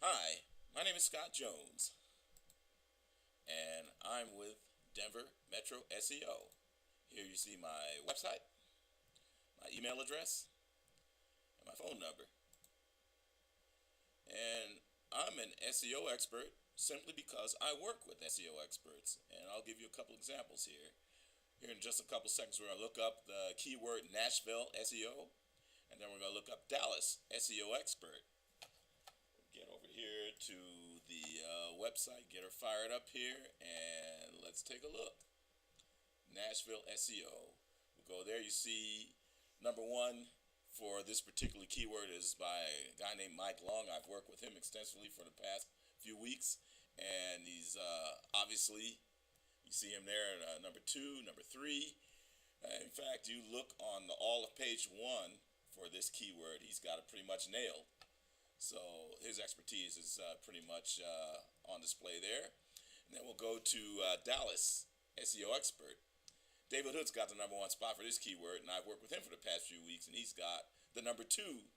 Hi, my name is Scott Jones, and I'm with Denver Metro SEO. Here you see my website, my email address, and my phone number. And I'm an SEO expert simply because I work with SEO experts. And I'll give you a couple examples here. Here in just a couple seconds, we're going to look up the keyword Nashville SEO, and then we're going to look up Dallas SEO expert. Get over here to the website, get her fired up here, and let's take a look. Nashville SEO. We go there, you see number one for this particular keyword is by a guy named Mike Long. I've worked with him extensively for the past few weeks, and he's obviously, you see him there at number two, number three. In fact, you look on all of page one for this keyword, he's got it pretty much nailed. So his expertise is pretty much on display there. And then we'll go to Dallas SEO expert. David Hood's got the number one spot for this keyword, and I've worked with him for the past few weeks, and he's got the number two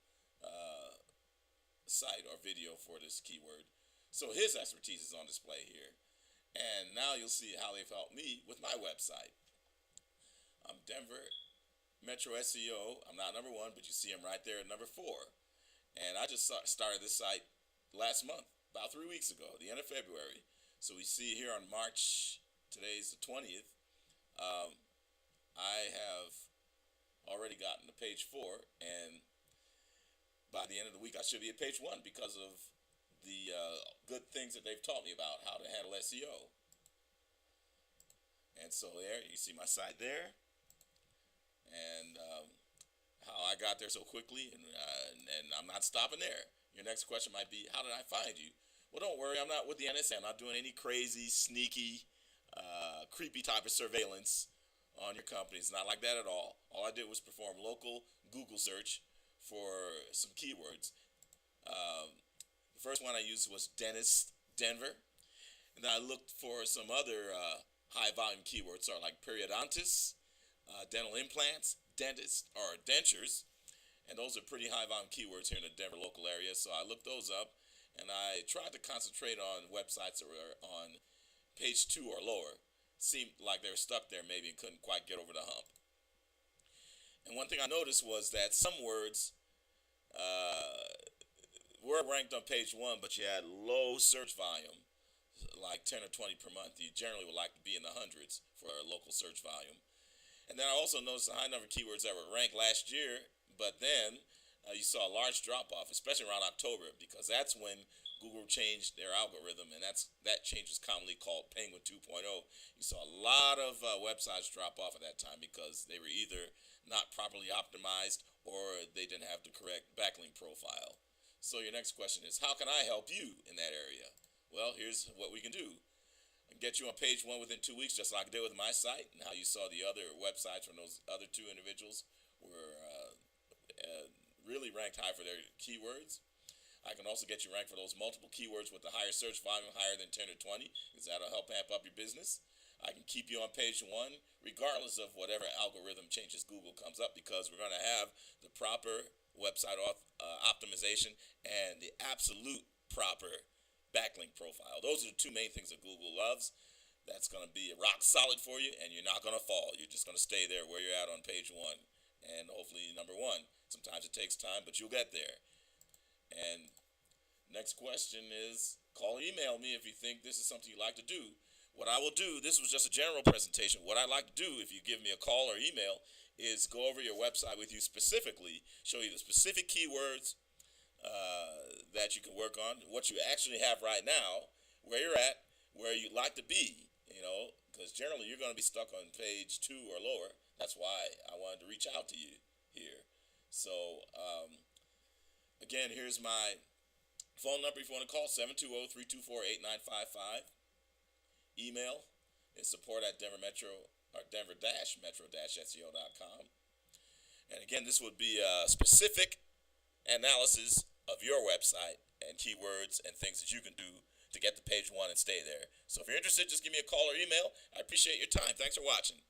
site or video for this keyword. So his expertise is on display here. And now you'll see how they've helped me with my website. I'm Denver Metro SEO. I'm not number one, but you see him right there at number four. And I just started this site last month, about 3 weeks ago, the end of February. So we see here on March, today's the 20th, I have already gotten to page 4, and by the end of the week I should be at page 1 because of the good things that they've taught me about how to handle SEO. And so there, you see my site there, and how I got there so quickly, and I'm not stopping there. Your next question might be, how did I find you? Well, don't worry, I'm not with the NSA. I'm not doing any crazy, sneaky, creepy type of surveillance on your company. It's not like that at all. All I did was perform local Google search for some keywords. The first one I used was dentist Denver, and then I looked for some other high volume keywords, sort of like periodontist, dental implants, dentist, or dentures, and those are pretty high volume keywords here in the Denver local area. So I looked those up, and I tried to concentrate on websites that were on page 2 or lower. Seemed like they were stuck there maybe and couldn't quite get over the hump. And one thing I noticed was that some words were ranked on page 1, but you had low search volume, like 10 or 20 per month. You generally would like to be in the hundreds for a local search volume. And then I also noticed a high number of keywords that were ranked last year, but then you saw a large drop-off, especially around October, because that's when Google changed their algorithm, and that change is commonly called Penguin 2.0. You saw a lot of websites drop off at that time because they were either not properly optimized or they didn't have the correct backlink profile. So your next question is, how can I help you in that area? Well, here's what we can do. I can get you on page 1 within 2 weeks, just like I did with my site, and how you saw the other websites from those other 2 individuals were really ranked high for their keywords. I can also get you ranked for those multiple keywords with the higher search volume, higher than 10 or 20, because that'll help amp up your business. I can keep you on page 1, regardless of whatever algorithm changes Google comes up, because we're going to have the proper website optimization and the absolute proper backlink profile. Those are the 2 main things that Google loves. That's going to be rock solid for you, and you're not going to fall. You're just going to stay there where you're at on page 1, and hopefully number 1. Sometimes it takes time, but you'll get there. And next question is, call or email me if you think this is something you'd like to do. What I will do, this was just a general presentation. What I'd like to do if you give me a call or email is go over your website with you specifically, show you the specific keywords that you can work on, what you actually have right now, where you're at, where you'd like to be, because generally you're going to be stuck on page 2 or lower. That's why I wanted to reach out to you here. So, again, here's my phone number if you want to call, 720-324-8955. Email is support at denver-metro-seo.com. And again, this would be a specific analysis of your website and keywords and things that you can do to get to page 1 and stay there. So if you're interested, just give me a call or email. I appreciate your time. Thanks for watching.